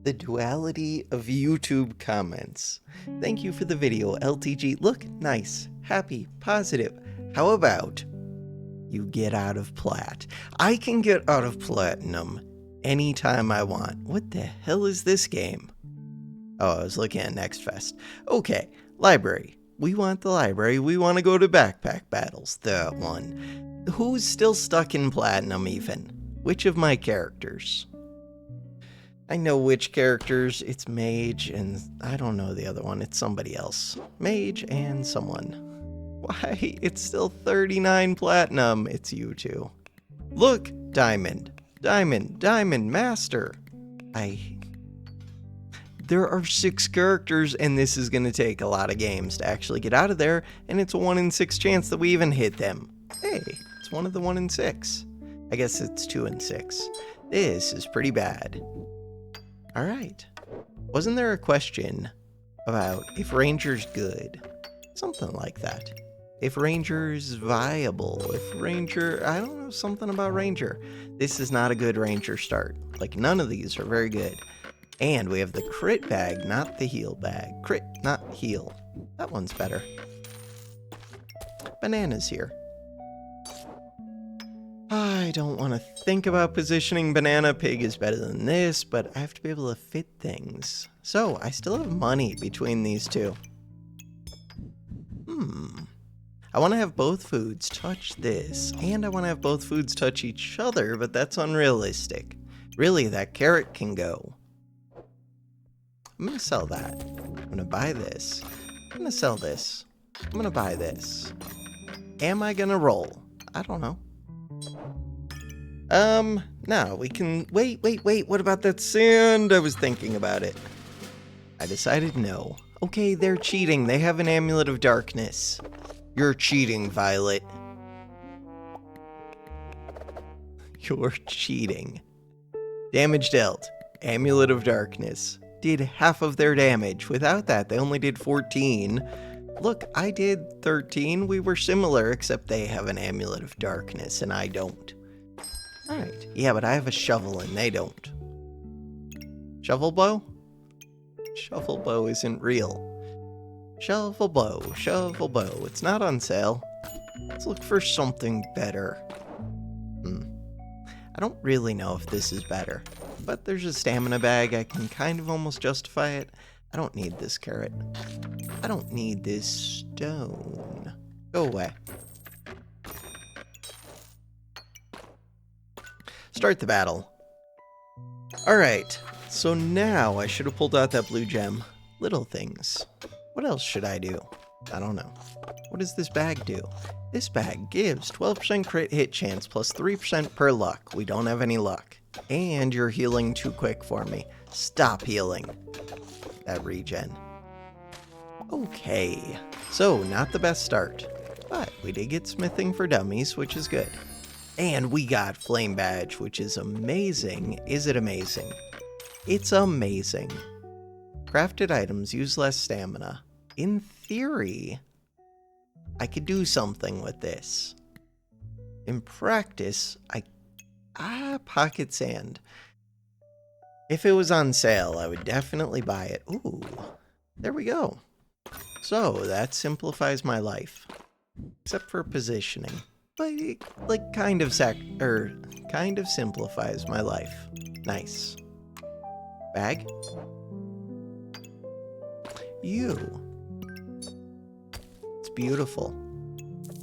The duality of YouTube comments. Thank you for the video, LTG. Look, nice, happy, positive. How about you get out of plat? I can get out of platinum anytime I want. What the hell is this game? Oh, I was looking at Next Fest. Okay, library. We want the library. We want to go to backpack battles. That one. Who's still stuck in platinum even? Which of my characters? I know which characters. It's Mage, and I don't know the other one. It's somebody else. Mage and someone. Why? It's still 39 platinum. It's you two. Look! Diamond. Diamond. Diamond. Master. There are 6 characters, and this is going to take a lot of games to actually get out of there, and it's a 1 in 6 chance that we even hit them. Hey, it's one of the 1 in 6. I guess it's 2 in 6. This is pretty bad. Alright. Wasn't there a question about if Ranger's good? Something like that. If Ranger's viable. If Ranger... I don't know, something about Ranger. This is not a good Ranger start. Like, none of these are very good. And we have the crit bag, not the heal bag. Crit, not heal. That one's better. Banana's here. I don't want to think about positioning Banana. Pig is better than this, but I have to be able to fit things. So, I still have money between these two. I want to have both foods touch this, and I want to have both foods touch each other, but that's unrealistic. Really, that carrot can go. I'm going to sell that. I'm going to buy this. I'm going to sell this. I'm going to buy this. Am I going to roll? I don't know. No, we can... Wait. What about that sand? I was thinking about it. I decided no. Okay, they're cheating. They have an Amulet of Darkness. You're cheating, Violet. You're cheating. Damage dealt. Amulet of Darkness. Did half of their damage. Without that, they only did 14. Look, I did 13. We were similar, except they have an Amulet of Darkness, and I don't. Alright. Yeah, but I have a shovel, and they don't. Shovel bow? Shovel bow isn't real. Shovel bow. Shovel bow. It's not on sale. Let's look for something better. I don't really know if this is better. But there's a stamina bag. I can kind of almost justify it. I don't need this carrot. I don't need this stone. Go away. Start the battle. Alright, so now I should have pulled out that blue gem. Little things. What else should I do? I don't know. What does this bag do? This bag gives 12% crit hit chance plus 3% per luck. We don't have any luck. And you're healing too quick for me. Stop healing. That regen. Okay. So, not the best start. But we did get smithing for dummies, which is good. And we got flame badge, which is amazing. Is it amazing? It's amazing. Crafted items use less stamina. In theory, I could do something with this. In practice, pocket sand. If it was on sale, I would definitely buy it. Ooh, there we go. So, that simplifies my life. Except for positioning. But it, like, kind of simplifies my life. Nice. Bag? You. It's beautiful.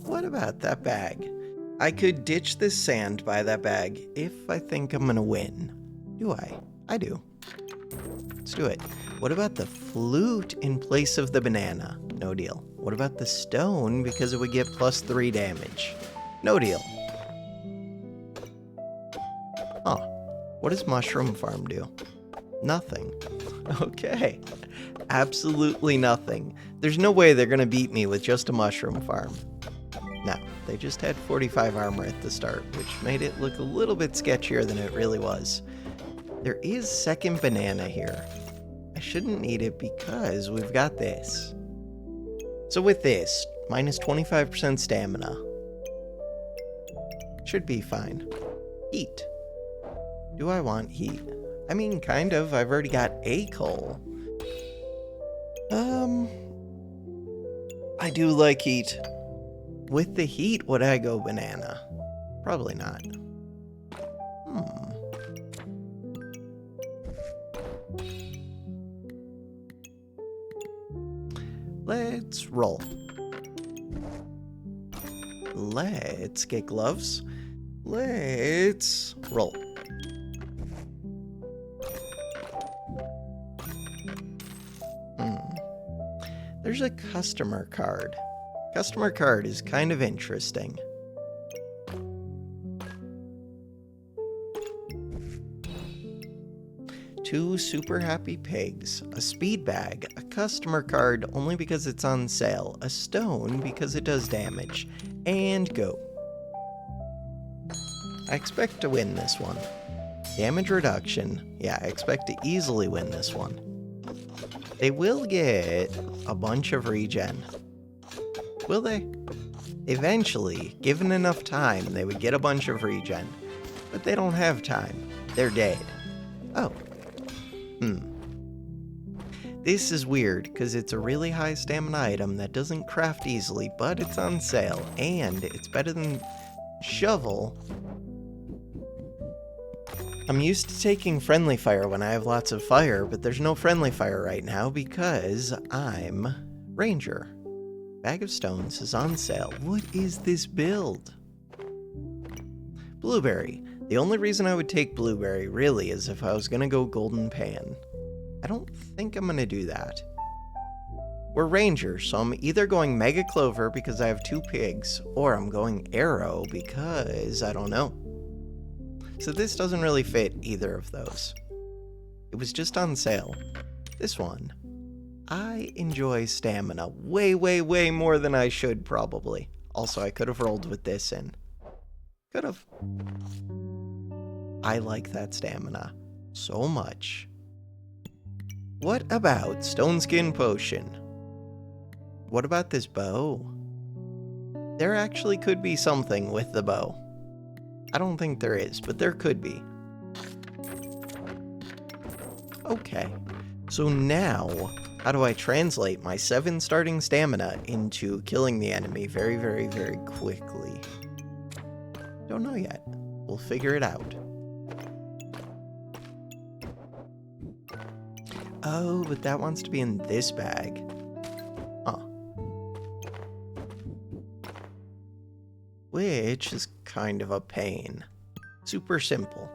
What about that bag? I could ditch this sand by that bag if I think I'm gonna win. Do I? I do. Let's do it. What about the flute in place of the banana? No deal. What about the stone because it would get plus 3 damage? No deal. Huh. What does Mushroom Farm do? Nothing. Okay. Absolutely nothing. There's no way they're gonna beat me with just a Mushroom Farm. No, they just had 45 armor at the start, which made it look a little bit sketchier than it really was. There is second banana here. I shouldn't need it because we've got this. So with this, minus 25% stamina. Should be fine. Heat. Do I want heat? I mean, kind of. I've already got a coal. I do like heat. With the heat, would I go banana? Probably not. Let's roll. Let's get gloves. Let's roll. There's a customer card. Customer card is kind of interesting. Two super happy pigs, a speed bag, a customer card only because it's on sale, a stone because it does damage, and go. I expect to win this one. Damage reduction, yeah, I expect to easily win this one. They will get a bunch of regen. Will they? Eventually, given enough time, they would get a bunch of regen. But they don't have time. They're dead. Oh. This is weird, because it's a really high stamina item that doesn't craft easily, but it's on sale, and it's better than shovel. I'm used to taking friendly fire when I have lots of fire, but there's no friendly fire right now because I'm Ranger. Bag of stones is on sale. What is this build? Blueberry. The only reason I would take blueberry really is if I was gonna go golden pan. I don't think I'm gonna do that. We're Ranger, so I'm either going mega clover because I have 2 pigs, or I'm going arrow because I don't know. So this doesn't really fit either of those. It was just on sale. This one. I enjoy stamina way, way, way more than I should probably. Also, I could have rolled with this in. Could have. I like that stamina so much. What about stone skin potion? What about this bow? There actually could be something with the bow. I don't think there is, but there could be. Okay, so now, how do I translate my 7 starting stamina into killing the enemy very, very, very quickly? Don't know yet. We'll figure it out. Oh, but that wants to be in this bag. Huh. Which is kind of a pain. Super simple.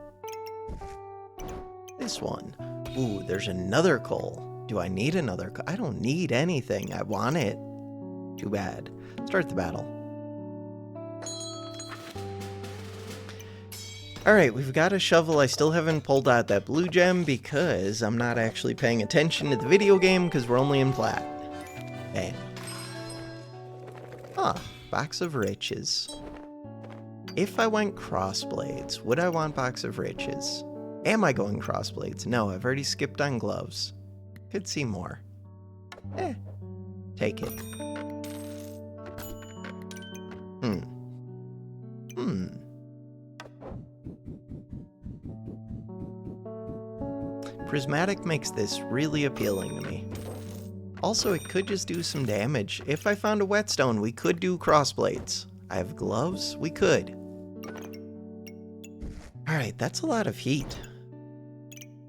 This one. Ooh, there's another coal. Do I need another coal? I don't need anything. I want it. Too bad. Start the battle. Alright, we've got a shovel. I still haven't pulled out that blue gem because I'm not actually paying attention to the video game because we're only in plat. Bam. Ah, box of riches. If I went crossblades, would I want box of riches? Am I going crossblades? No, I've already skipped on gloves. Could see more. Take it. Prismatic makes this really appealing to me. Also, it could just do some damage. If I found a whetstone, we could do crossblades. I have gloves? We could. Alright, that's a lot of heat.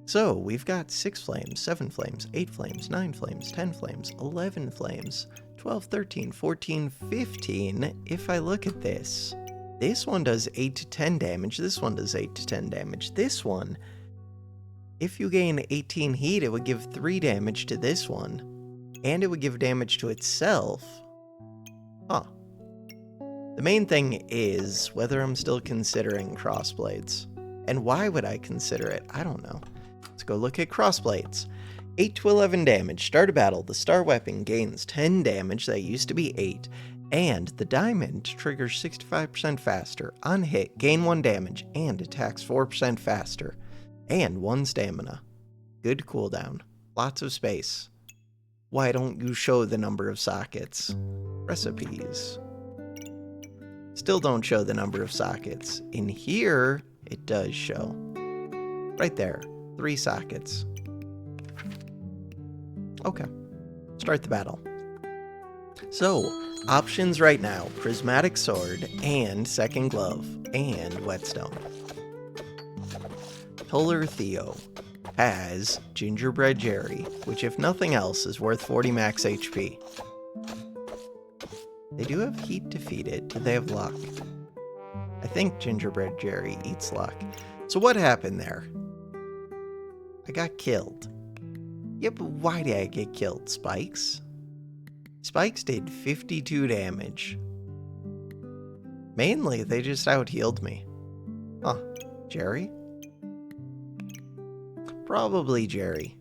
So, we've got 6 flames, 7 flames, 8 flames, 9 flames, 10 flames, 11 flames, 12, 13, 14, 15. If I look at this, this one does 8 to 10 damage, this one does 8 to 10 damage. This one, if you gain 18 heat, it would give 3 damage to this one, and it would give damage to itself. Huh. The main thing is whether I'm still considering crossblades. And why would I consider it? I don't know. Let's go look at crossblades. 8 to 11 damage. Start a battle. The star weapon gains 10 damage. That used to be 8. And the diamond triggers 65% faster. On hit, gain 1 damage and attacks 4% faster. And 1 stamina. Good cooldown. Lots of space. Why don't you show the number of sockets? Recipes. Still don't show the number of sockets. In here, it does show. Right there. 3 sockets. Okay. Start the battle. So, options right now. Prismatic Sword, and Second Glove, and Whetstone. Polar Theo has Gingerbread Jerry, which if nothing else is worth 40 max HP. They do have heat defeated. Do they have luck? I think Gingerbread Jerry eats luck. So what happened there? I got killed. Yeah, but why did I get killed? Spikes? Spikes did 52 damage. Mainly, they just out-healed me. Huh. Jerry? Probably Jerry.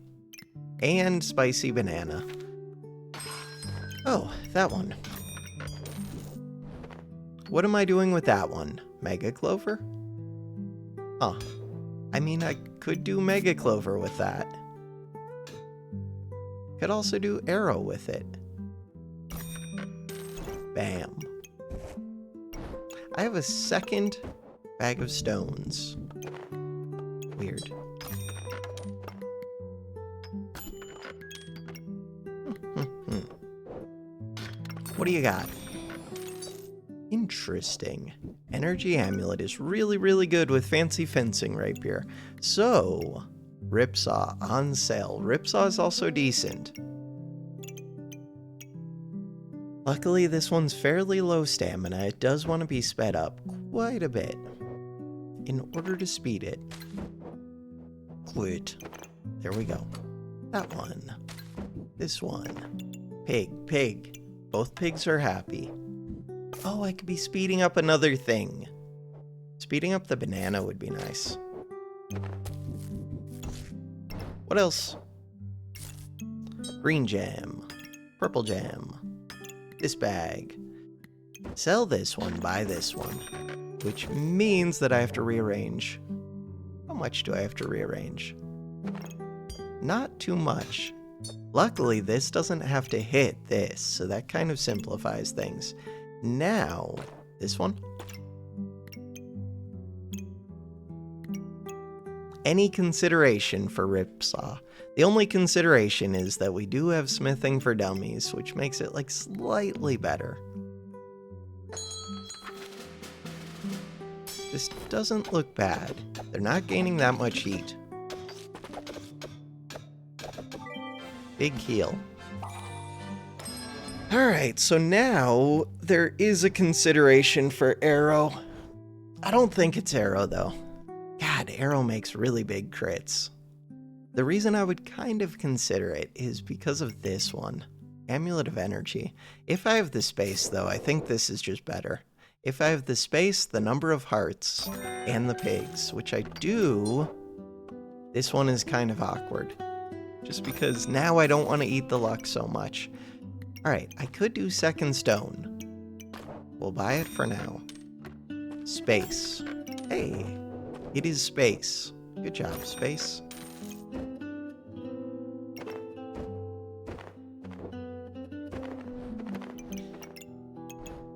And Spicy Banana. Oh, that one. What am I doing with that one? Mega Clover? Huh. I mean, I could do Mega Clover with that. Could also do Arrow with it. Bam. I have a second bag of stones. Weird. What do you got? Interesting. Energy Amulet is really, really good with Fancy Fencing Rapier. So, Ripsaw on sale. Ripsaw is also decent. Luckily, this one's fairly low stamina. It does want to be sped up quite a bit. In order to speed it. Quit. There we go. That one. This one. Pig, pig. Both pigs are happy. Oh, I could be speeding up another thing. Speeding up the banana would be nice. What else? Green jam. Purple jam. This bag. Sell this one, buy this one. Which means that I have to rearrange. How much do I have to rearrange? Not too much. Luckily, this doesn't have to hit this, so that kind of simplifies things. Now, this one. Any consideration for Ripsaw? The only consideration is that we do have smithing for dummies, which makes it like slightly better. This doesn't look bad. They're not gaining that much heat. Big heal. Alright, so now there is a consideration for Arrow. I don't think it's Arrow, though. God, Arrow makes really big crits. The reason I would kind of consider it is because of this one. Amulet of Energy. If I have the space, though, I think this is just better. If I have the space, the number of hearts, and the pigs, which I do, this one is kind of awkward. Just because now I don't want to eat the luck so much. Alright, I could do Second Stone. We'll buy it for now. Space. Hey, it is space. Good job, space.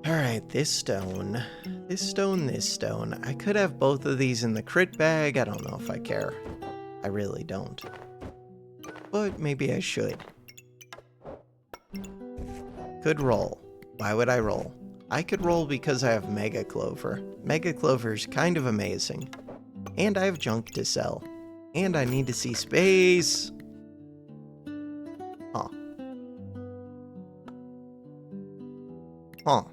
Alright, this stone. This stone, this stone. I could have both of these in the crit bag. I don't know if I care. I really don't. But maybe I should. Could roll. Why would I roll? I could roll because I have Mega Clover. Mega Clover's kind of amazing. And I have junk to sell. And I need to see space. Huh. Huh.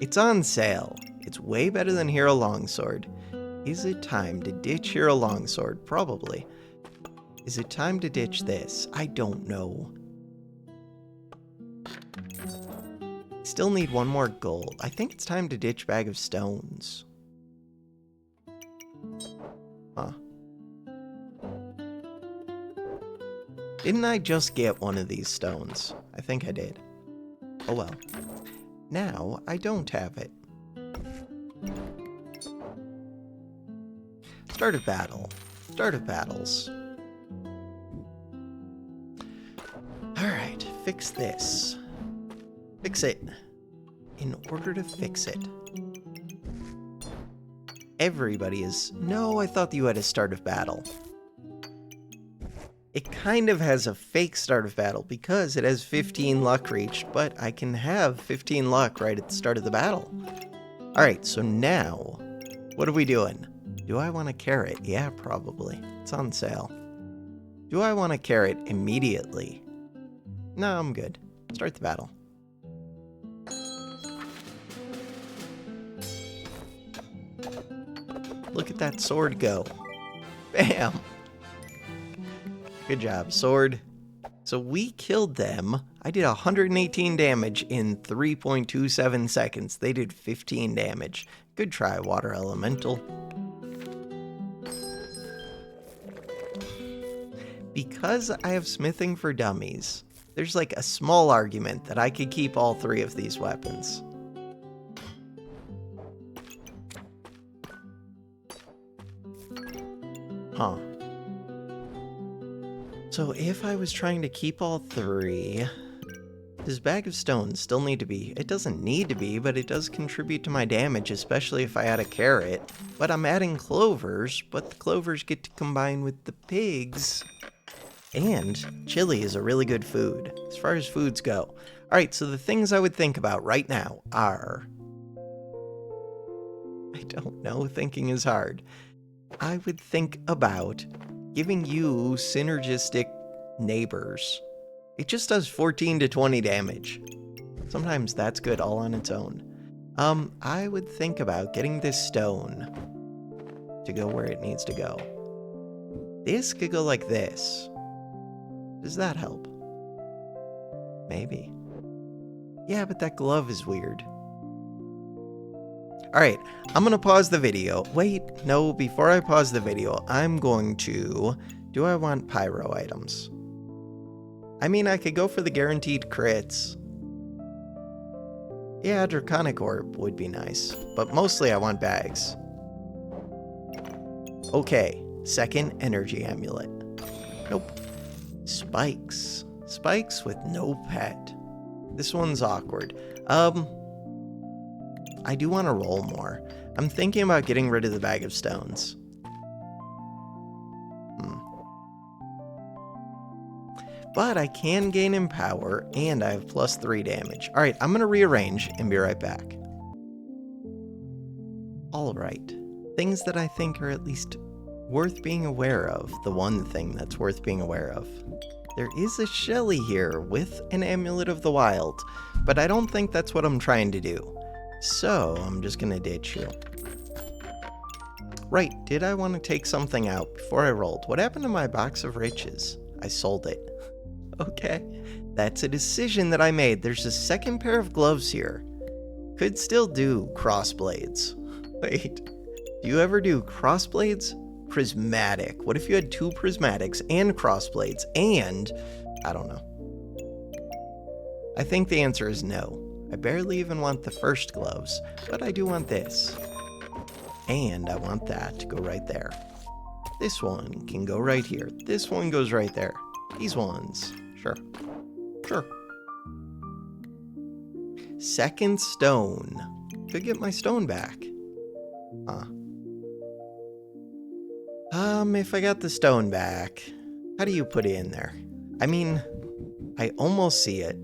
It's on sale. It's way better than Hero Longsword. Is it time to ditch Hero Longsword? Probably. Is it time to ditch this? I don't know. Still need one more gold. I think it's time to ditch Bag of Stones. Huh. Didn't I just get one of these stones? I think I did. Oh well. Now I don't have it. Start of battle. Start of battles. Alright, fix this. Fix it. In order to fix it. Everybody is... No, I thought you had a start of battle. It kind of has a fake start of battle because it has 15 luck reached, but I can have 15 luck right at the start of the battle. Alright, so now, what are we doing? Do I want a carrot? Yeah, probably. It's on sale. Do I want a carrot immediately? No, I'm good. Start the battle. Look at that sword go. Bam! Good job, sword. So we killed them. I did 118 damage in 3.27 seconds. They did 15 damage. Good try, water elemental. Because I have smithing for dummies, there's like a small argument that I could keep all 3 of these weapons. Huh. So if I was trying to keep all 3, does Bag of Stones still need to be? It doesn't need to be, but it does contribute to my damage, especially if I add a carrot. But I'm adding clovers, but the clovers get to combine with the pigs. And chili is a really good food, as far as foods go. Alright, so the things I would think about right now are... I don't know, thinking is hard. I would think about giving you synergistic neighbors. It just does 14 to 20 damage. Sometimes that's good all on its own. I would think about getting this stone to go where it needs to go. This could go like this. Does that help? Maybe. Yeah, but that glove is weird. Alright, I'm gonna pause the video. Wait, no, before I pause the video, I'm going to... Do I want pyro items? I mean, I could go for the guaranteed crits. Yeah, Draconic Orb would be nice, but mostly I want bags. Okay, second energy amulet. Nope. Spikes. Spikes with no pet. This one's awkward. I do want to roll more. I'm thinking about getting rid of the Bag of Stones. But I can gain in power, and I have +3 damage. Alright, I'm going to rearrange and be right back. Alright. Things that I think are at least worth being aware of. The one thing that's worth being aware of. There is a Shelly here with an Amulet of the Wild, but I don't think that's what I'm trying to do. So, I'm just gonna ditch you. Right, did I want to take something out before I rolled? What happened to my box of riches? I sold it. Okay, that's a decision that I made. There's a second pair of gloves here. Could still do crossblades. Wait, do you ever do crossblades? Prismatic. What if you had 2 prismatics and crossblades and... I don't know. I think the answer is no. I barely even want the first gloves, but I do want this. And I want that to go right there. This one can go right here. This one goes right there. These ones. Sure. Sure. Second stone. Could get my stone back. Huh. If I got the stone back, how do you put it in there? I mean, I almost see it.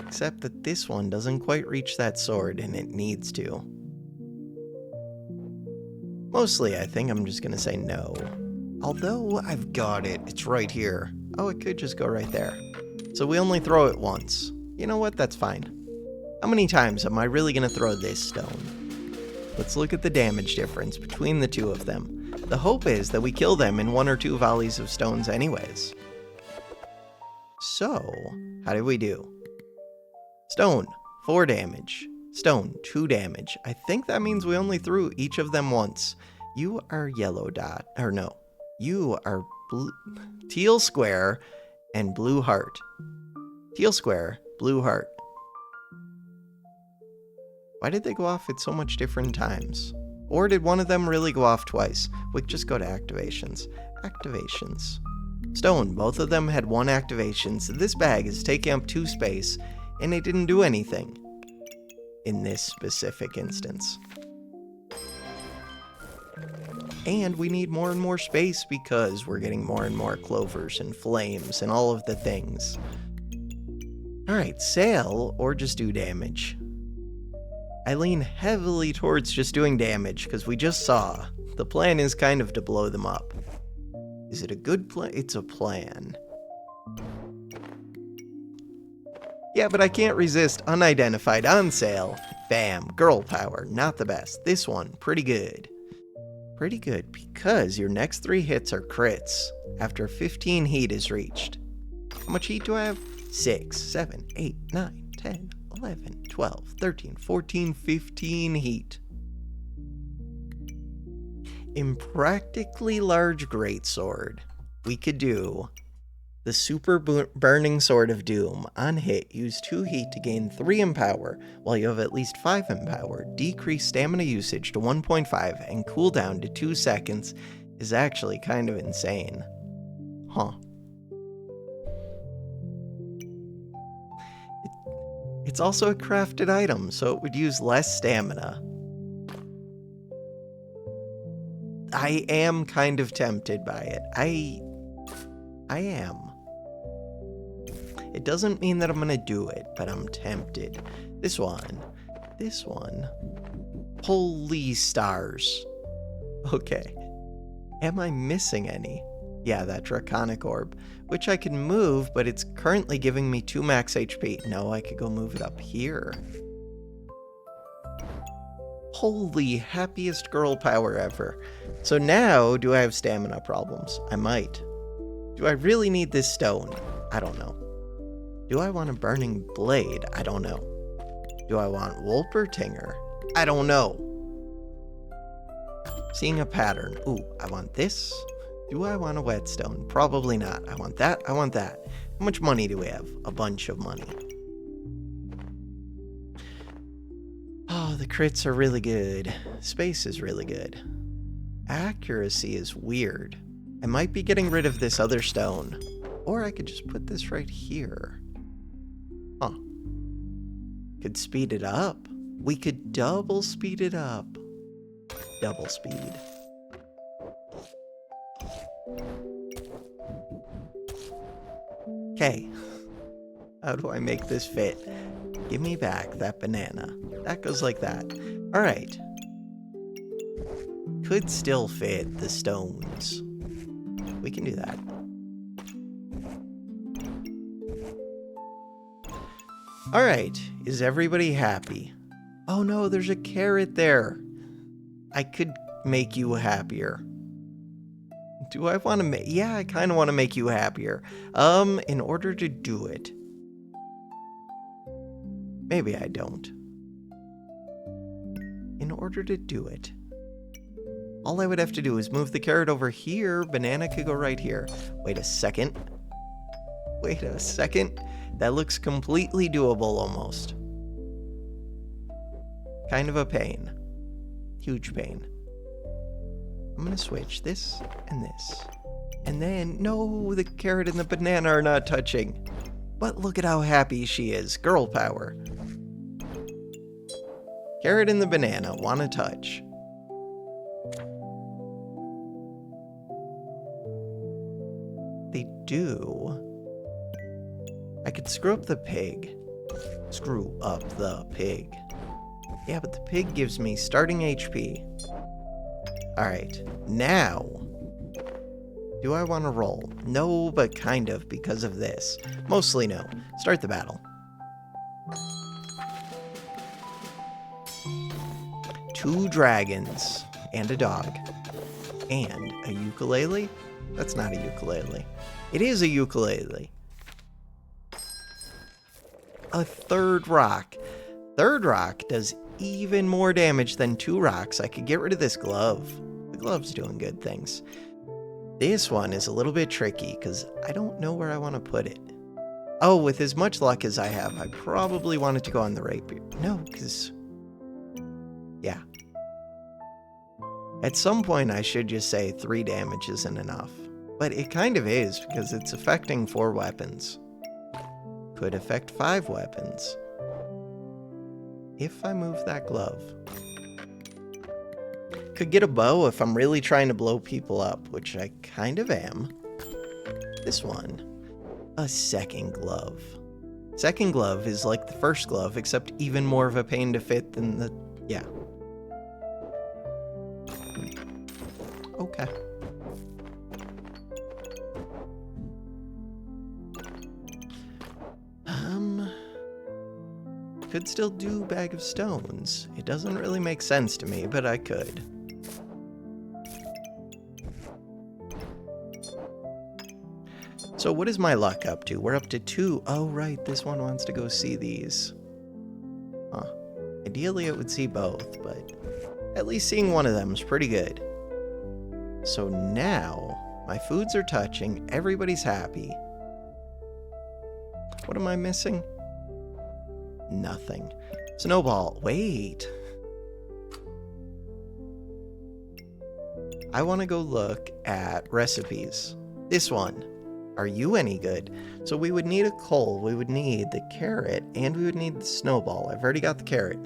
Except that this one doesn't quite reach that sword, and it needs to. Mostly, I think I'm just gonna say no. Although, I've got it. It's right here. Oh, it could just go right there. So we only throw it once. You know what? That's fine. How many times am I really gonna throw this stone? Let's look at the damage difference between the two of them. The hope is that we kill them in 1 or 2 volleys of stones anyways. So, how did we do? Stone, 4 damage. Stone, 2 damage. I think that means we only threw each of them once. You are yellow dot, or no. You are blue, teal square and blue heart. Teal square, blue heart. Why did they go off at so much different times? Or did one of them really go off twice? We could just go to activations. Activations. Stone, both of them had 1 activation, so this bag is taking up 2 space, and it didn't do anything in this specific instance. And we need more and more space because we're getting more and more clovers and flames and all of the things. Alright, sail or just do damage. I lean heavily towards just doing damage because we just saw the plan is kind of to blow them up. Is it a good plan? It's a plan. Yeah, but I can't resist unidentified on sale. Bam, girl power, not the best. This one, pretty good. Pretty good because your next 3 hits are crits after 15 heat is reached. How much heat do I have? 6, 7, 8, 9, 10, 11, 12, 13, 14, 15 heat. In practically large greatsword, we could do the super burning sword of doom. On hit, use 2 heat to gain 3 empower, while you have at least 5 empower. Decrease stamina usage to 1.5 and cooldown to 2 seconds is actually kind of insane. Huh. It's also a crafted item, so it would use less stamina. I am kind of tempted by it. I am. It doesn't mean that I'm gonna do it, but I'm tempted. This one. Holy stars. Okay. Am I missing any? Yeah, that draconic orb, which I can move, but it's currently giving me 2 max HP. No, I could go move it up here. Holy happiest girl power ever. So now, do I have stamina problems? I might. Do I really need this stone? I don't know. Do I want a burning blade? I don't know. Do I want Wolpertinger? I don't know. Seeing a pattern. Ooh, I want this. Do I want a whetstone? Probably not. I want that. I want that. How much money do we have? A bunch of money. Oh, the crits are really good. Space is really good. Accuracy is weird. I might be getting rid of this other stone. Or I could just put this right here. Huh. Could speed it up. We could double speed it up. Double speed. Okay. How do I make this fit? Give me back that banana. That goes like that. Alright. Could still fit the stones. We can do that. Alright, is everybody happy? Oh no, there's a carrot there. I could make you happier. Do I want to make... Yeah, I kind of want to make you happier. In order to do it. Maybe I don't. In order to do it. All I would have to do is move the carrot over here. Banana could go right here. Wait a second. Wait a second. That looks completely doable almost. Kind of a pain. Huge pain. I'm gonna switch this and this. And then, no, the carrot and the banana are not touching. But look at how happy she is. Girl power. Carrot and the banana wanna touch. They do. I could screw up the pig. Screw up the pig. Yeah, but the pig gives me starting HP. Alright, now. Do I want to roll? No, but kind of because of this. Mostly no. Start the battle. 2 dragons and a dog. And a ukulele? That's not a ukulele. It is a ukulele. A 3rd rock. 3rd rock does even more damage than 2 rocks. I could get rid of this glove. The glove's doing good things. This one is a little bit tricky because I don't know where I want to put it. Oh, with as much luck as I have, I probably wanted to go on the rapier. No, because... yeah. At some point, I should just say 3 damage isn't enough. But it kind of is because it's affecting 4 weapons. Could affect 5 weapons. If I move that glove. could get a bow if I'm really trying to blow people up, which I kind of am. This one. A second glove. Second glove is like the first glove, except even more of a pain to fit than the... yeah. Okay. Could still do bag of stones. It doesn't really make sense to me, but I could. So what is my luck up to? We're up to 2. Oh, right, this one wants to go see these. Huh. Ideally, it would see both, but at least seeing one of them is pretty good. So now, my foods are touching, everybody's happy. What am I missing? Nothing. Snowball, wait. I want to go look at recipes. This one. Are you any good? So we would need a coal, we would need the carrot, and we would need the snowball. I've already got the carrot.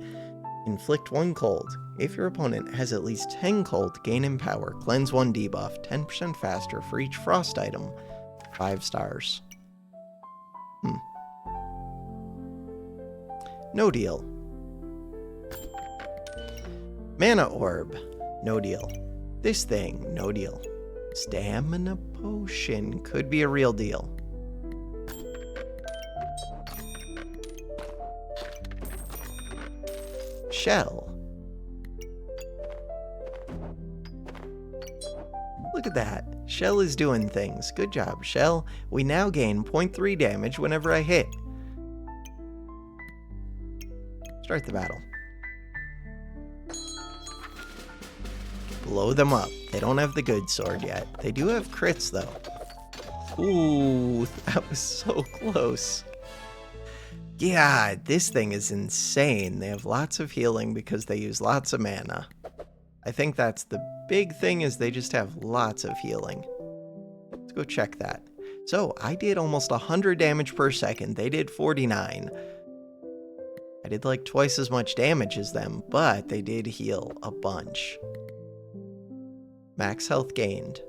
Inflict 1 cold. If your opponent has at least 10 cold, gain in power. Cleanse 1 debuff. 10% faster for each frost item. 5 stars. No deal. Mana orb. No deal. This thing. No deal. Stamina potion. Could be a real deal. Shell. Look at that. Shell is doing things. Good job, Shell. We now gain 0.3 damage whenever I hit. Start the battle. Blow them up. They don't have the good sword yet. They do have crits, though. Ooh, that was so close. Yeah, this thing is insane. They have lots of healing because they use lots of mana. I think that's the big thing, is they just have lots of healing. Let's go check that. So, I did almost 100 damage per second. They did 49. I did like twice as much damage as them, but they did heal a bunch. Max health gained.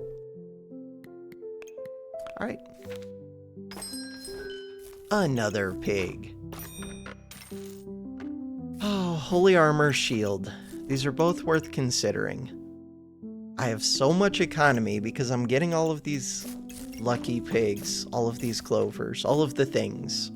Alright. Another pig. Oh, holy armor, shield. These are both worth considering. I have so much economy because I'm getting all of these lucky pigs, all of these clovers, all of the things.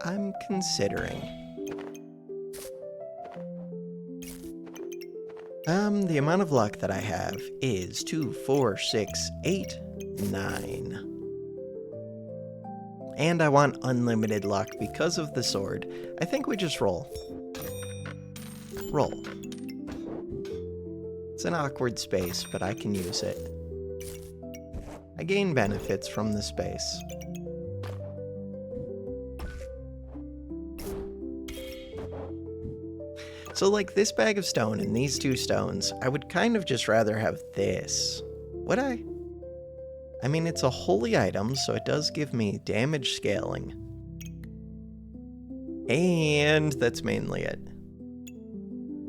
I'm considering. The amount of luck that I have is 2, 4, 6, 8, 9. And I want unlimited luck because of the sword. I think we just roll. Roll. It's an awkward space, but I can use it. I gain benefits from the space. So like this bag of stone and these 2 stones, I would kind of just rather have this. Would I? I mean, it's a holy item, so it does give me damage scaling. And that's mainly it.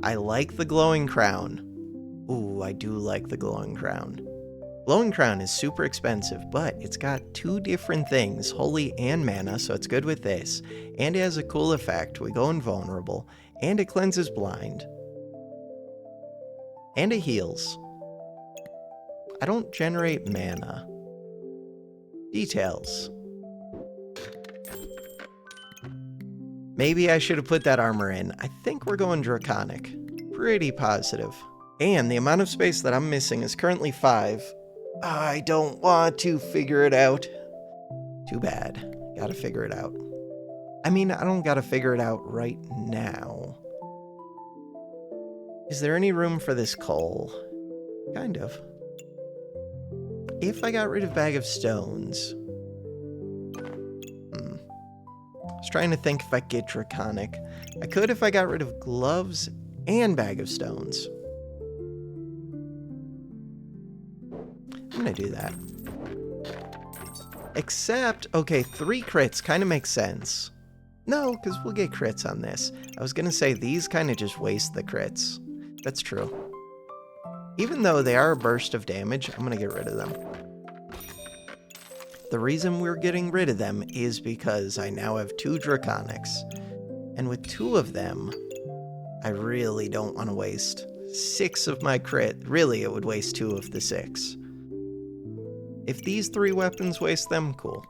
I like the glowing crown. Ooh, I do like the glowing crown. Glowing crown is super expensive, but it's got 2 different things, holy and mana, so it's good with this. And it has a cool effect. We go invulnerable. And it cleanses blind. And it heals. I don't generate mana. Details. Maybe I should have put that armor in. I think we're going draconic. Pretty positive. And the amount of space that I'm missing is currently 5. I don't want to figure it out. Too bad. Gotta figure it out. I mean, I don't gotta figure it out right now. Is there any room for this coal? Kind of. If I got rid of Bag of Stones... I was trying to think if I could get Draconic. I could if I got rid of Gloves and Bag of Stones. I'm gonna do that. Except, okay, 3 crits kind of makes sense. No, because we'll get crits on this. I was going to say these kind of just waste the crits. That's true. Even though they are a burst of damage, I'm going to get rid of them. The reason we're getting rid of them is because I now have 2 Draconics. And with 2 of them, I really don't want to waste 6 of my crit. Really, it would waste 2 of the 6. If these 3 weapons waste them, cool.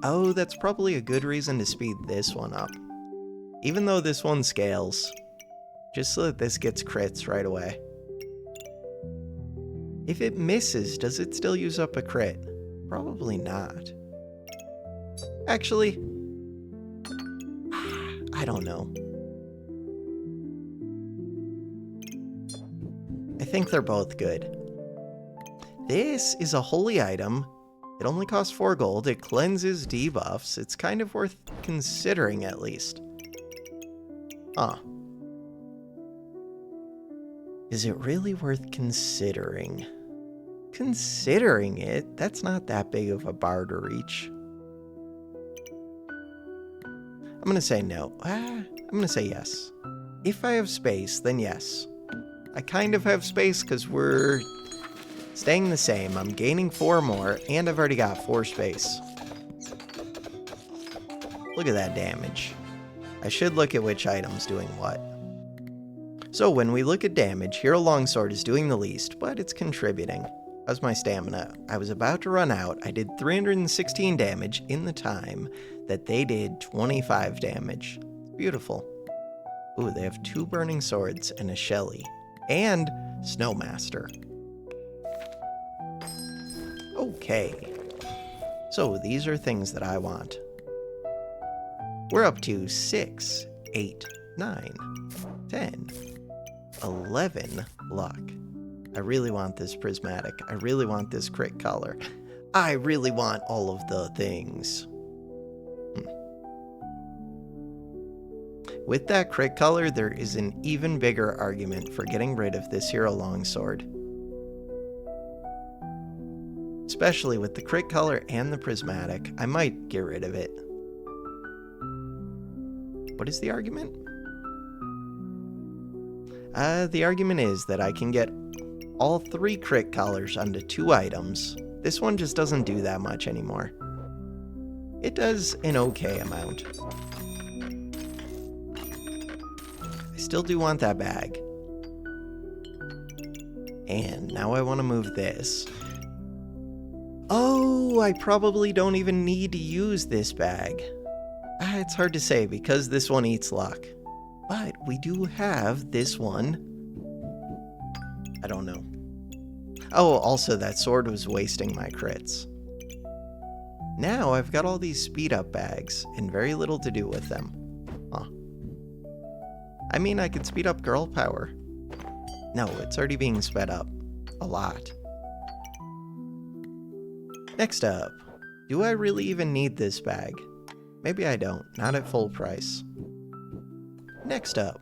Oh, that's probably a good reason to speed this one up. Even though this one scales, just so that this gets crits right away. If it misses, does it still use up a crit? Probably not. Actually, I don't know. I think they're both good. This is a holy item. It only costs 4 gold. It cleanses debuffs. It's kind of worth considering at least. Huh. Is it really worth considering? Considering it? That's not that big of a bar to reach. I'm gonna say no. I'm gonna say yes. If I have space, then yes. I kind of have space because we're staying the same. I'm gaining 4 more, and I've already got 4 space. Look at that damage. I should look at which item's doing what. So when we look at damage, Hero Longsword is doing the least, but it's contributing. How's my stamina? I was about to run out. I did 316 damage in the time that they did 25 damage. Beautiful. Ooh, they have 2 burning swords and a Shelly. And Snowmaster. Okay. So these are things that I want. We're up to 6, 8, 9, 10, 11 luck. I really want this prismatic. I really want this crit color. I really want all of the things. With that crit color, there is an even bigger argument for getting rid of this Hero Longsword. Especially with the crit color and the prismatic, I might get rid of it. What is the argument? The argument is that I can get all 3 crit collars onto 2 items. This one just doesn't do that much anymore. It does an okay amount. I still do want that bag. And now I want to move this. Oh, I probably don't even need to use this bag. It's hard to say because this one eats luck. But we do have this one. I don't know. Oh, also that sword was wasting my crits. Now I've got all these speed up bags and very little to do with them. Huh. I mean, I could speed up girl power. No, it's already being sped up. A lot. Next up, do I really even need this bag? Maybe I don't, not at full price. Next up.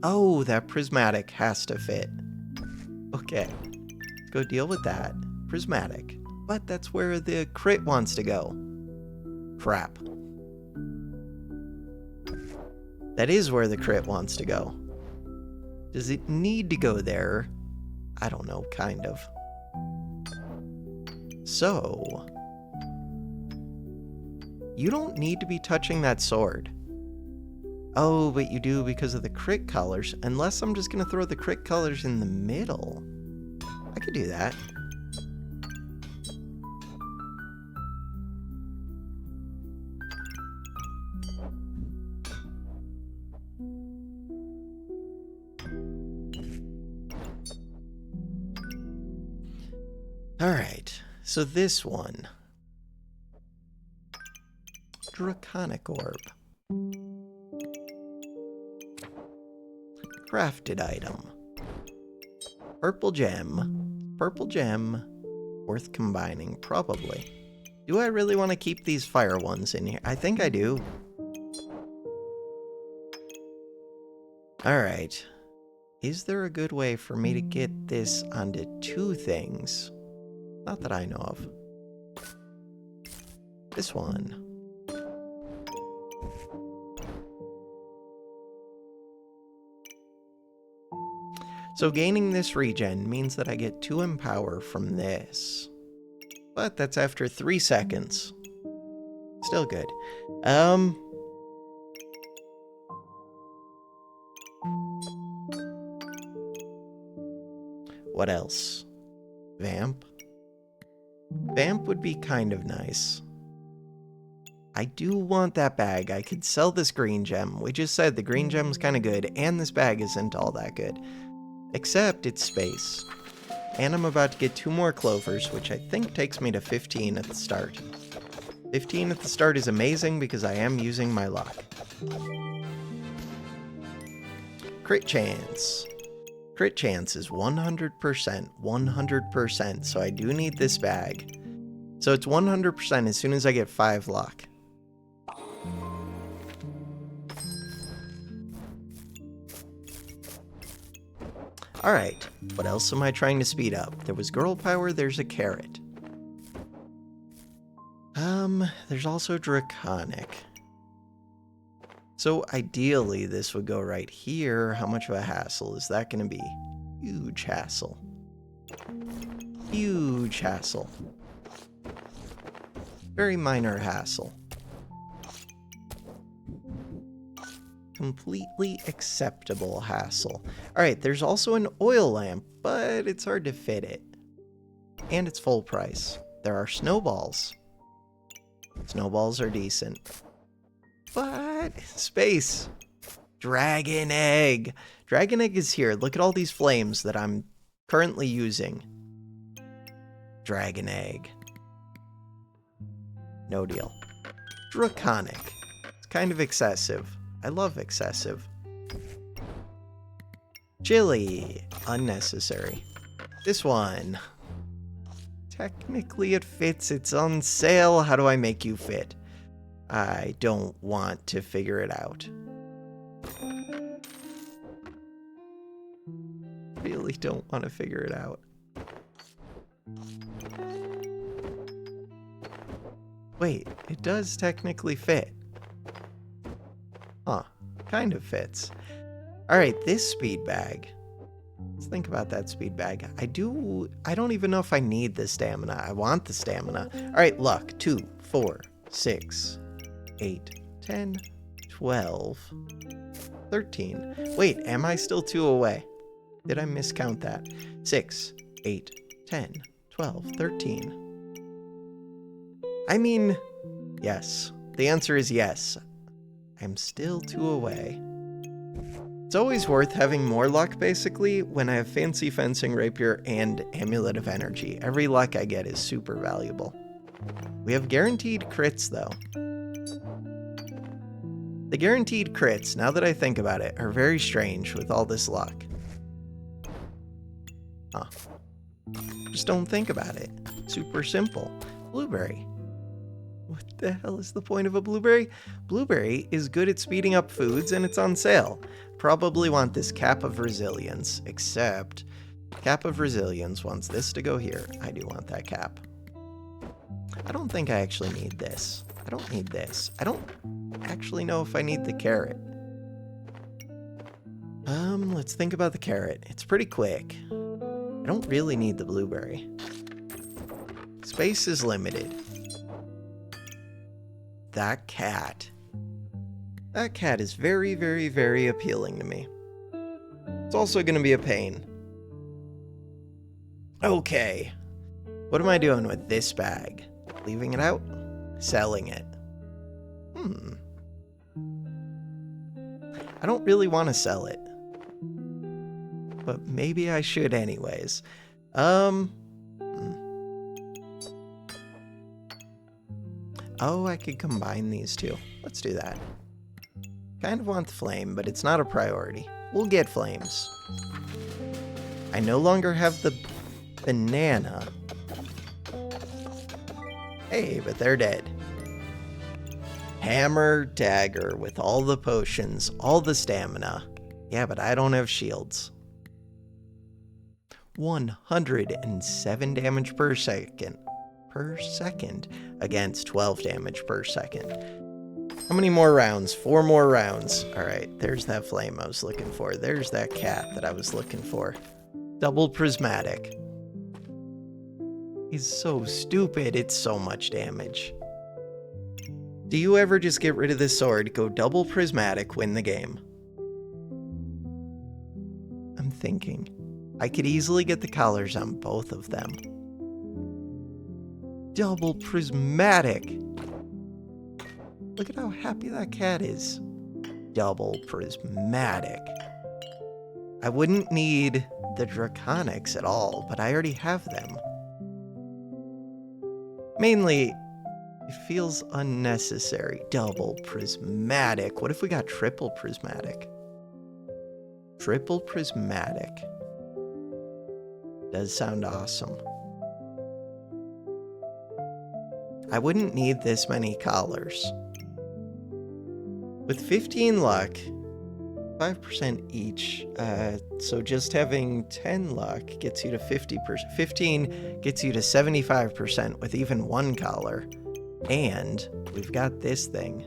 Oh, that prismatic has to fit. Okay, let's go deal with that. Prismatic. But that's where the crit wants to go. Crap. That is where the crit wants to go. Does it need to go there? I don't know, kind of. So, you don't need to be touching that sword. Oh, but you do because of the crit colors. Unless I'm just going to throw the crit colors in the middle. I could do that. Alright, so this one. Draconic Orb. Crafted item. Purple gem. Purple gem. Worth combining, probably. Do I really want to keep these fire ones in here? I think I do. Alright. Is there a good way for me to get this onto 2 things? Not that I know of. This one. So gaining this regen means that I get 2 empower from this. But that's after 3 seconds. Still good. What else? Vamp? Vamp would be kind of nice. I do want that bag. I could sell this green gem. We just said the green gem's kind of good, and this bag isn't all that good. Except it's space. And I'm about to get 2 more clovers, which I think takes me to 15 at the start. 15 at the start is amazing because I am using my luck. Crit chance. Crit chance is 100%, 100%, so I do need this bag. So it's 100% as soon as I get 5 luck. Alright, what else am I trying to speed up? There was girl power, there's a carrot. There's also draconic. So ideally this would go right here. How much of a hassle is that going to be? Huge hassle. Huge hassle. Very minor hassle. Completely acceptable hassle. Alright, there's also an oil lamp, but it's hard to fit it. And it's full price. There are snowballs. Snowballs are decent. But space. Dragon egg. Dragon egg is here. Look at all these flames that I'm currently using. Dragon egg. No deal. Draconic. It's kind of excessive. I love excessive. Chili. Unnecessary. This one. Technically it fits. It's on sale. How do I make you fit? I don't want to figure it out. Really don't want to figure it out. Wait, it does technically fit. Huh, kind of fits. Alright, this speed bag. Let's think about that speed bag. I don't even know if I need the stamina. I want the stamina. Alright, luck. 2, 4, 6, 8, 10, 12, 13. Wait, am I still 2 away? Did I miscount that? 6, 8, 10, 12, 13. I mean, yes. The answer is yes. I'm still 2 away. It's always worth having more luck, basically, when I have Fancy Fencing Rapier and Amulet of Energy. Every luck I get is super valuable. We have guaranteed crits, though. The guaranteed crits, now that I think about it, are very strange with all this luck. Huh. Just don't think about it. Super simple. Blueberry. What the hell is the point of a blueberry? Blueberry is good at speeding up foods and it's on sale. Probably want this Cap of Resilience, except Cap of Resilience wants this to go here. I do want that cap. I don't think I actually need this. I don't need this. I don't actually know if I need the carrot. Let's think about the carrot. It's pretty quick. I don't really need the blueberry. Space is limited. That cat. That cat is very, very, very appealing to me. It's also going to be a pain. Okay. What am I doing with this bag? Leaving it out? Selling it. I don't really want to sell it. But maybe I should anyways. Oh, I could combine these two. Let's do that. Kind of want the flame, but it's not a priority. We'll get flames. I no longer have the banana. Hey, but they're dead. Hammer, dagger with all the potions, all the stamina. Yeah, but I don't have shields. 107 damage per second. per second against 12 damage per second. How many more rounds? 4 more rounds. All right, there's that flame I was looking for. There's that cat that I was looking for. Double prismatic. He's so stupid. It's so much damage. Do you ever just get rid of this sword, go double prismatic, win the game? I'm thinking. I could easily get the collars on both of them. Double prismatic. Look at how happy that cat is. Double prismatic. I wouldn't need the draconics at all, but I already have them. Mainly, it feels unnecessary. Double prismatic. What if we got triple prismatic? Triple prismatic. Does sound awesome. I wouldn't need this many collars. With 15 luck, 5% each, so just having 10 luck gets you to 50%. 15 gets you to 75% with even one collar. And we've got this thing.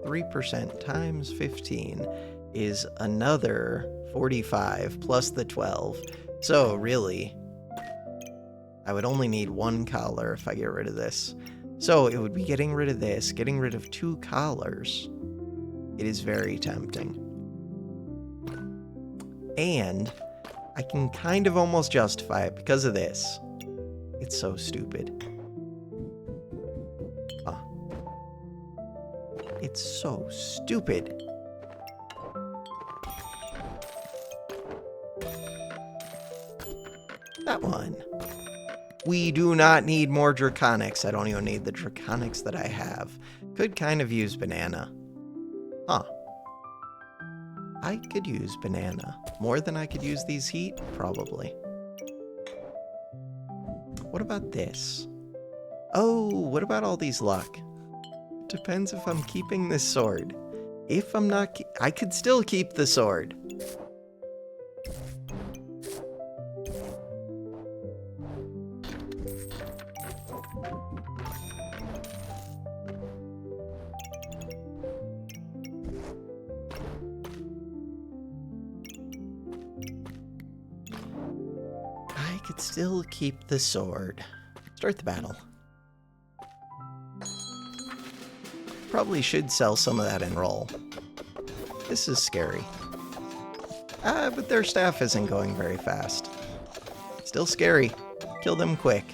3% times 15 is another 45 plus the 12. So really, I would only need one collar if I get rid of this. So it would be getting rid of this, getting rid of 2 collars. It is very tempting. And I can kind of almost justify it because of this. It's so stupid. It's so stupid. That one. We do not need more draconics. I don't even need the draconics that I have. Could kind of use banana. Huh. I could use banana. More than I could use these heat? Probably. What about this? Oh, what about all these luck? Depends if I'm keeping this sword. If I'm not, I could still keep the sword. I could still keep the sword. Start the battle. Probably should sell some of that and roll. This is scary. But their staff isn't going very fast. Still scary. Kill them quick.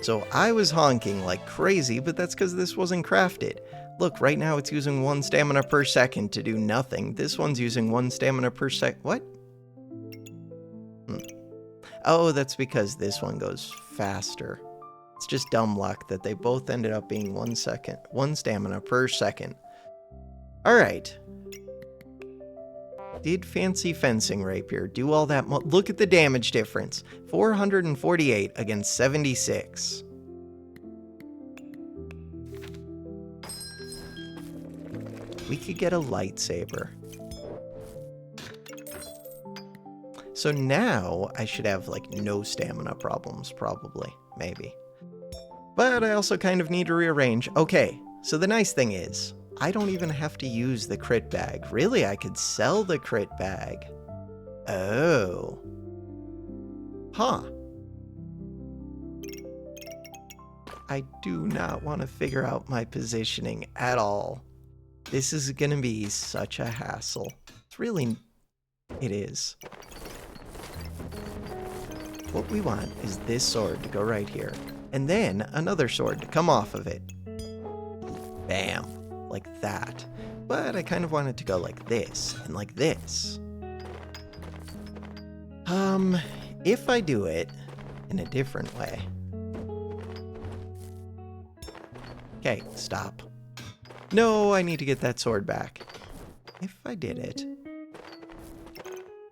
So I was honking like crazy, but that's because this wasn't crafted. Look, right now it's using 1 stamina per second to do nothing. This one's using 1 stamina per sec. What? Oh, that's because this one goes faster. It's just dumb luck that they both ended up being 1 stamina per second. All right. Did fancy fencing rapier do all that? Look at the damage difference. 448 against 76. We could get a lightsaber. So now I should have like no stamina problems, probably, maybe. But I also kind of need to rearrange. Okay, so the nice thing is, I don't even have to use the crit bag. Really, I could sell the crit bag. Oh. Huh. I do not want to figure out my positioning at all. This is going to be such a hassle. It's really... It is. What we want is this sword to go right here. And then another sword to come off of it. Bam. Like that. But I kind of want it to go like this and like this. If I do it in a different way. Okay, stop. No, I need to get that sword back. If I did it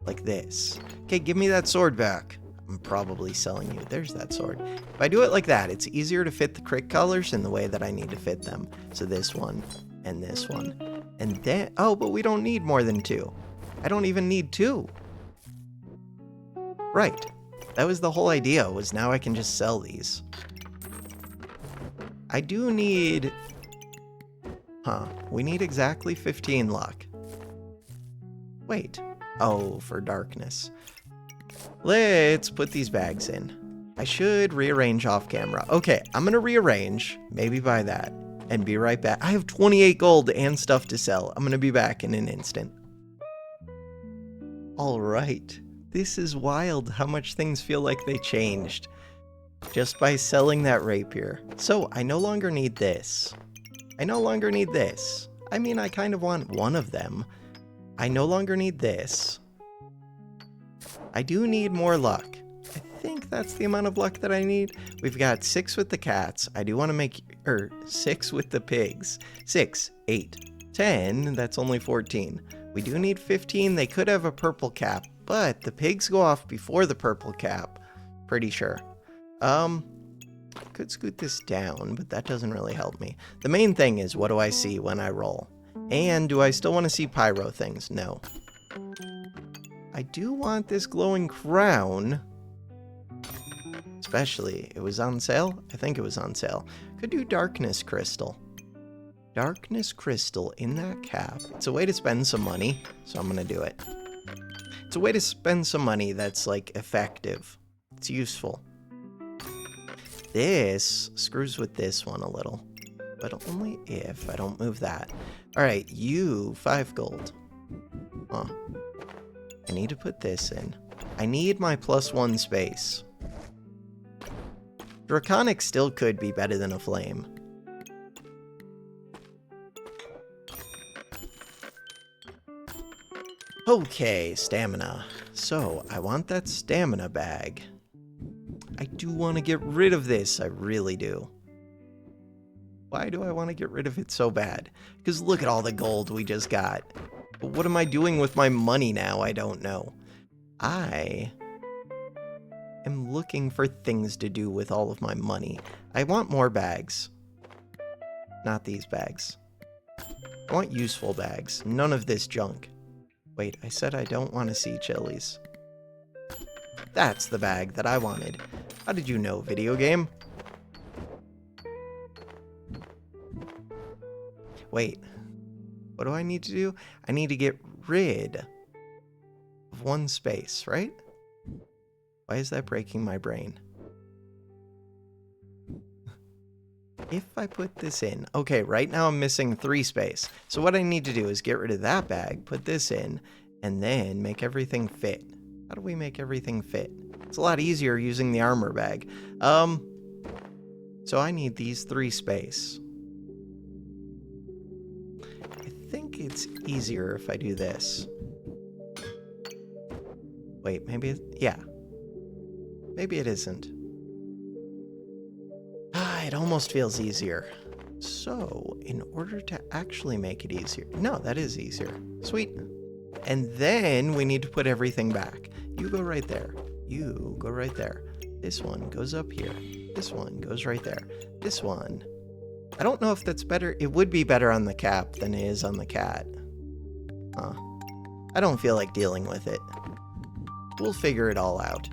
like this. Okay, give me that sword back. I'm probably selling you. There's that sword. If I do it like that, it's easier to fit the crit colors in the way that I need to fit them. So this one and this one. And then, oh, but we don't need more than 2. I don't even need 2. Right. That was the whole idea, was now I can just sell these. I do need... we need exactly 15 luck. Wait. Oh, for darkness. Let's put these bags in. I should rearrange off camera. Okay, I'm gonna rearrange, maybe buy that, and be right back. I have 28 gold and stuff to sell. I'm gonna be back in an instant. All right. This is wild how much things feel like they changed just by selling that rapier. So I no longer need this. I no longer need this. I mean, I kind of want one of them. I no longer need this. I do need more luck. I think that's the amount of luck that I need. We've got 6 with the cats. I do want to make, 6 with the pigs. 6, 8, 10, that's only 14. We do need 15. They could have a purple cap, but the pigs go off before the purple cap. Pretty sure. Could scoot this down, but that doesn't really help me. The main thing is, what do I see when I roll? And do I still want to see pyro things? No. I do want this glowing crown. Especially, it was on sale? I think it was on sale. Could do darkness crystal. Darkness crystal in that cap. It's a way to spend some money, so I'm gonna do it. It's a way to spend some money that's, like, effective. It's useful. This screws with this one a little, but only if I don't move that. Alright, you, 5 gold. I need to put this in. I need my +1 space. Draconic still could be better than a flame. Okay, stamina. So, I want that stamina bag. I do want to get rid of this, I really do. Why do I want to get rid of it so bad? Because look at all the gold we just got. But what am I doing with my money now? I don't know. I am looking for things to do with all of my money. I want more bags. Not these bags. I want useful bags. None of this junk. Wait, I said I don't want to see chilies. That's the bag that I wanted. How did you know, video game? Wait. What do I need to do? I need to get rid of 1 space, right? Why is that breaking my brain? If I put this in... Okay, right now I'm missing 3 space. So what I need to do is get rid of that bag, put this in, and then make everything fit. How do we make everything fit? It's a lot easier using the armor bag. So I need these 3 space. I think it's easier if I do this. Wait, maybe yeah. Maybe it isn't. It almost feels easier. So, in order to actually make it easier... No, that is easier. Sweet. And then we need to put everything back. You go right there. You go right there. This one goes up here. This one goes right there. This one... I don't know if that's better. It would be better on the cap than it is on the cat. I don't feel like dealing with it. We'll figure it all out.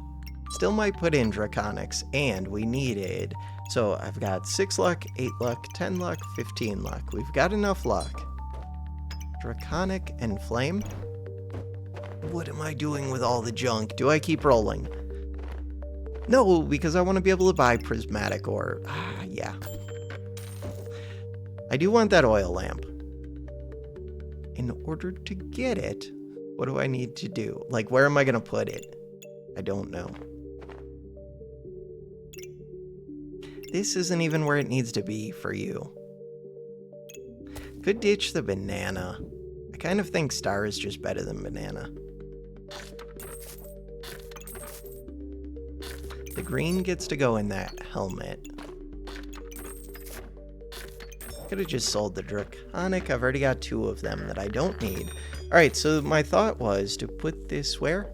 Still might put in Draconics, and we needed... So I've got 6 luck, 8 luck, 10 luck, 15 luck. We've got enough luck. Draconic and Flame? What am I doing with all the junk? Do I keep rolling? No, because I want to be able to buy Prismatic Ore. Yeah. I do want that oil lamp. In order to get it, what do I need to do? Like, where am I going to put it? I don't know. This isn't even where it needs to be for you. Could ditch the banana. I kind of think star is just better than banana. The green gets to go in that helmet. Could have just sold the Draconic. I've already got 2 of them that I don't need. Alright, so my thought was to put this where?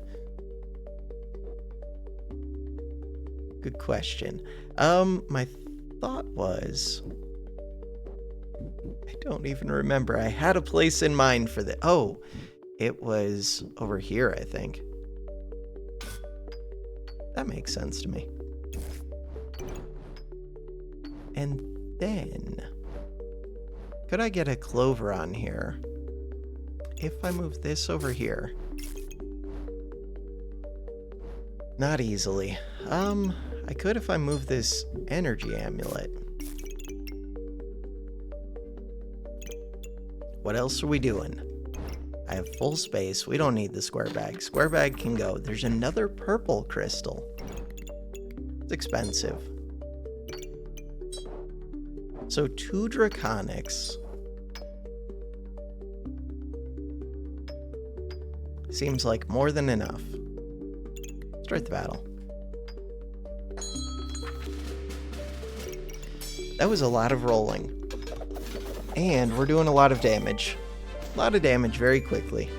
Good question. My thought was... I don't even remember. I had a place in mind for the... Oh, it was over here, I think. That makes sense to me. And Then, could I get a clover on here? If I move this over here. Not easily. I could if I move this energy amulet. What else are we doing? I have full space. We don't need the square bag. Square bag can go. There's another purple crystal. It's expensive. So 2 draconics. Seems like more than enough. Start the battle. That was a lot of rolling. And we're doing a lot of damage. A lot of damage very quickly.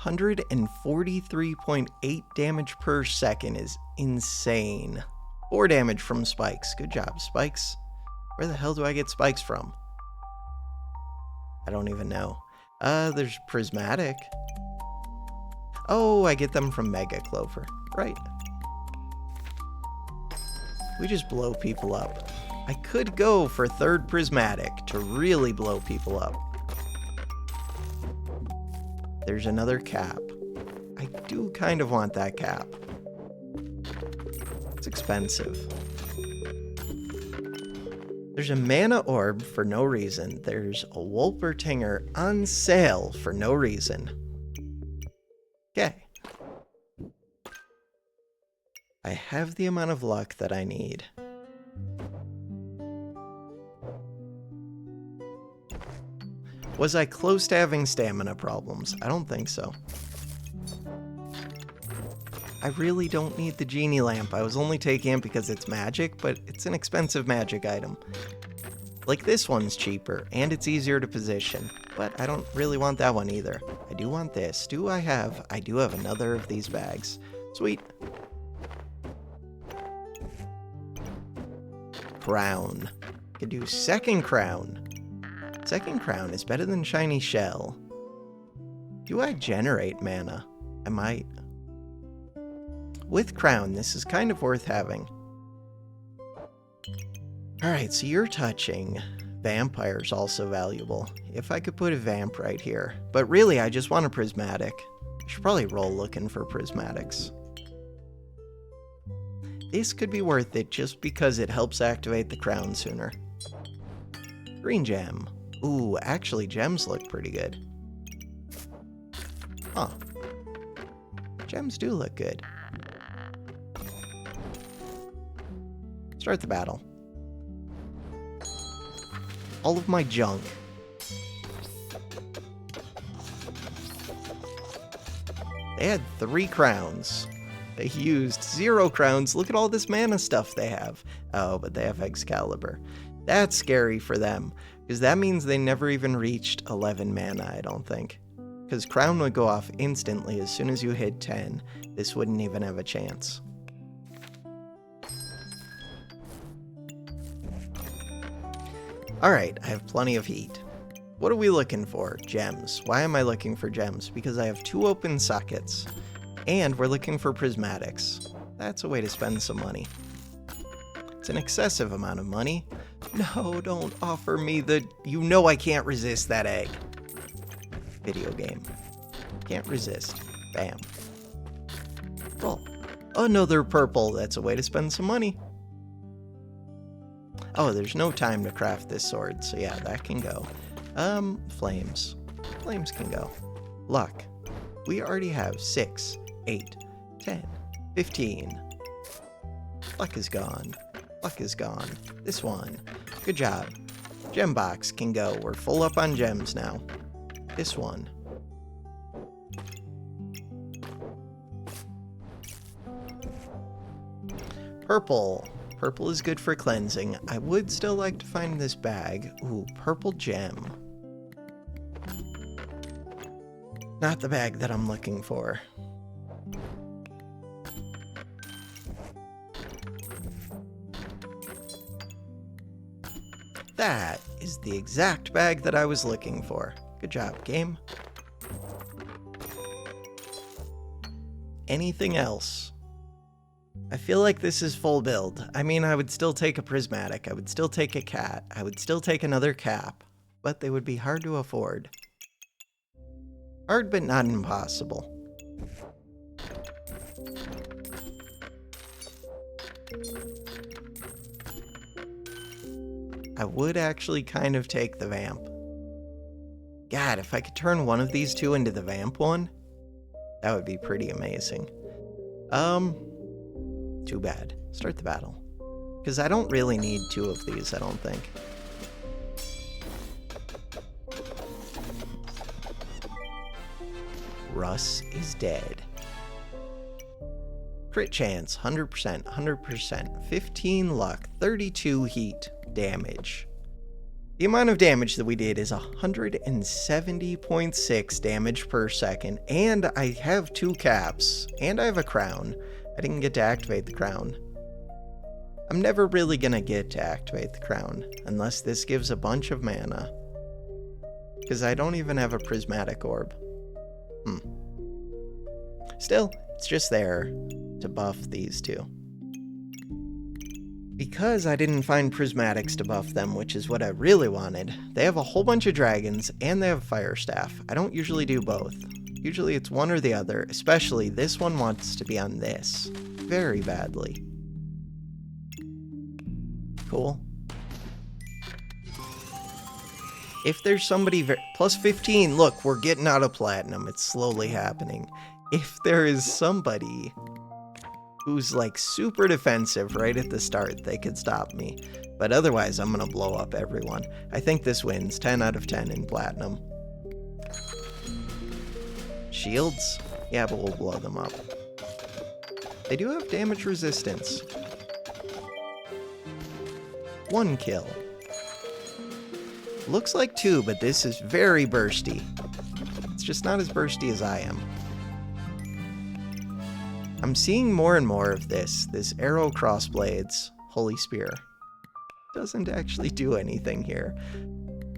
143.8 damage per second is insane. 4 damage from spikes. Good job, spikes. Where the hell do I get spikes from? I don't even know. There's prismatic. Oh, I get them from Mega Clover. Right. We just blow people up. I could go for 3rd prismatic to really blow people up. There's another cap. I do kind of want that cap. It's expensive. There's a mana orb for no reason. There's a Wolpertinger on sale for no reason. Okay. I have the amount of luck that I need. Was I close to having stamina problems? I don't think so. I really don't need the genie lamp. I was only taking it because it's magic, but it's an expensive magic item. Like this one's cheaper, and it's easier to position, but I don't really want that one either. I do want this. Do I have? I do have another of these bags. Sweet. Crown. Could do 2nd crown. 2nd crown is better than shiny shell. Do I generate mana? I might. With crown, this is kind of worth having. Alright, so you're touching. Vampire's also valuable. If I could put a vamp right here. But really, I just want a prismatic. I should probably roll looking for prismatics. This could be worth it just because it helps activate the crown sooner. Green gem. Ooh, actually, gems look pretty good. Huh. Gems do look good. Start the battle. All of my junk. They had 3 crowns. They used 0 crowns. Look at all this mana stuff they have. Oh, but they have Excalibur. That's scary for them, because that means they never even reached 11 mana, I don't think. Because crown would go off instantly as soon as you hit 10. This wouldn't even have a chance. Alright, I have plenty of heat. What are we looking for? Gems. Why am I looking for gems? Because I have 2 open sockets. And we're looking for prismatics. That's a way to spend some money. It's an excessive amount of money. No, don't offer me the... You know I can't resist that egg. Video game. Can't resist. Bam. Roll. Another purple. That's a way to spend some money. Oh, there's no time to craft this sword, so yeah, that can go. Flames. Flames can go. Luck. We already have 6, 8, 10, 15. Luck is gone. Luck is gone. This one. Good job. Gem box can go. We're full up on gems now. This one. Purple. Purple is good for cleansing. I would still like to find this bag. Ooh, purple gem. Not the bag that I'm looking for. That is the exact bag that I was looking for. Good job, game. Anything else? I feel like this is full build. I mean, I would still take a prismatic. I would still take a cat. I would still take another cap. But they would be hard to afford. Hard, but not impossible. I would actually kind of take the vamp. God, if I could turn one of these two into the vamp one, that would be pretty amazing. Too bad. Start the battle. Because I don't really need two of these, I don't think. Russ is dead. Crit chance, 100%, 100%, 15 luck, 32 heat damage. The amount of damage that we did is 170.6 damage per second, and I have 2 caps, and I have a crown. I didn't get to activate the crown. I'm never really gonna get to activate the crown, unless this gives a bunch of mana. Because I don't even have a prismatic orb. Still, it's just there to buff these two. Because I didn't find prismatics to buff them, which is what I really wanted, they have a whole bunch of dragons, and they have fire staff. I don't usually do both. Usually it's one or the other, especially this one wants to be on this. Very badly. Cool. If there's somebody plus 15, look, we're getting out of platinum. It's slowly happening. If there is somebody who's like super defensive right at the start, they could stop me. But otherwise, I'm gonna blow up everyone. I think this wins 10 out of 10 in platinum. Shields? Yeah, but we'll blow them up. They do have damage resistance. 1 kill. Looks like 2, but this is very bursty. It's just not as bursty as I am. I'm seeing more and more of this arrow crossblades, holy spear. Doesn't actually do anything here.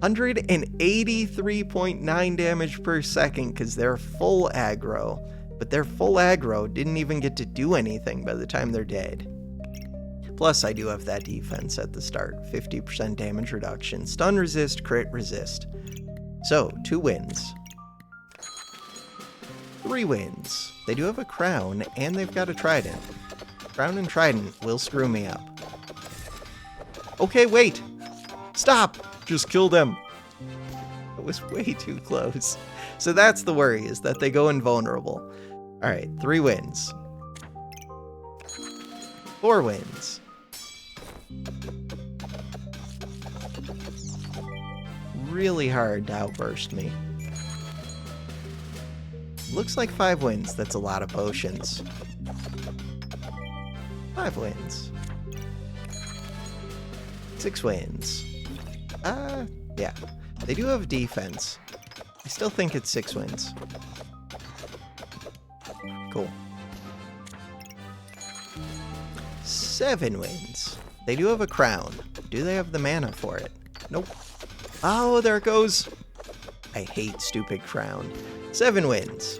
183.9 damage per second because they're full aggro, but their full aggro didn't even get to do anything by the time they're dead. Plus, I do have that defense at the start, 50% damage reduction, stun resist, crit resist. So, 2 wins. 3 wins. They do have a crown, and they've got a trident. Crown and trident will screw me up. Okay, wait! Stop! Just kill them! That was way too close. So that's the worry, is that they go invulnerable. Alright, 3 wins. 4 wins. Really hard to outburst me. Looks like 5 wins. That's a lot of potions. 5 wins. 6 wins. Yeah. They do have defense. I still think it's 6 wins. Cool. 7 wins. They do have a crown. Do they have the mana for it? Nope. Oh, there it goes. I hate stupid crown. 7 wins.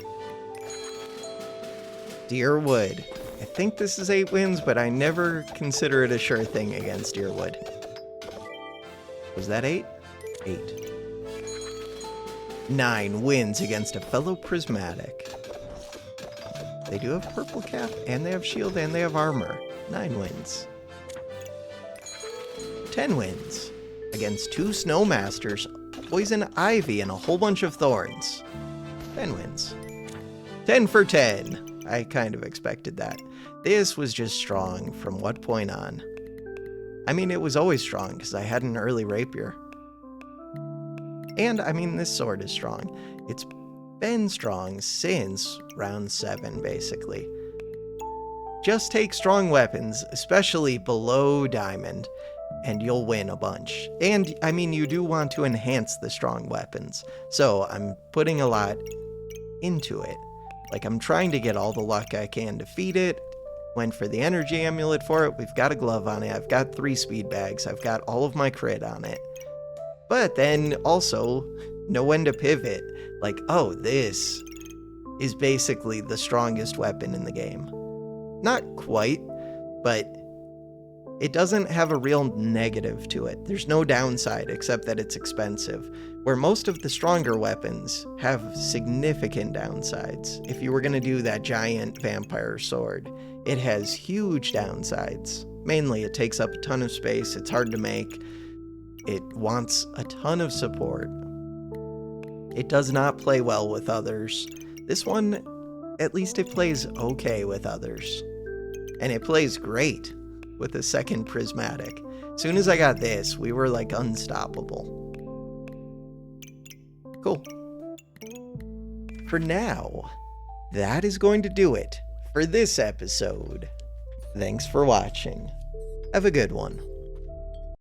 Deerwood. I think this is 8 wins, but I never consider it a sure thing against Deerwood. Was that 8? 8. 9 wins against a fellow prismatic. They do have purple cap, and they have shield, and they have armor. 9 wins. 10 wins against 2 snowmasters, poison ivy, and a whole bunch of thorns. 10 wins. 10 for 10. I kind of expected that. This was just strong from what point on? I mean, it was always strong because I had an early rapier. And, I mean, this sword is strong. It's been strong since round 7, basically. Just take strong weapons, especially below diamond, and you'll win a bunch. And, I mean, you do want to enhance the strong weapons. So, I'm putting a lot into it. Like, I'm trying to get all the luck I can to feed it. Went for the energy amulet for it. We've got a glove on it. I've got 3 speed bags. I've got all of my crit on it. But then also know when to pivot. Like, oh, this is basically the strongest weapon in the game. Not quite, but it doesn't have a real negative to it. There's no downside except that it's expensive, where most of the stronger weapons have significant downsides. If you were going to do that giant vampire sword, it has huge downsides. Mainly, it takes up a ton of space, it's hard to make, it wants a ton of support. It does not play well with others. This one, at least it plays okay with others. And it plays great with the second prismatic. As soon as I got this, we were like unstoppable. Cool. For now, that is going to do it for this episode. Thanks for watching. Have a good one.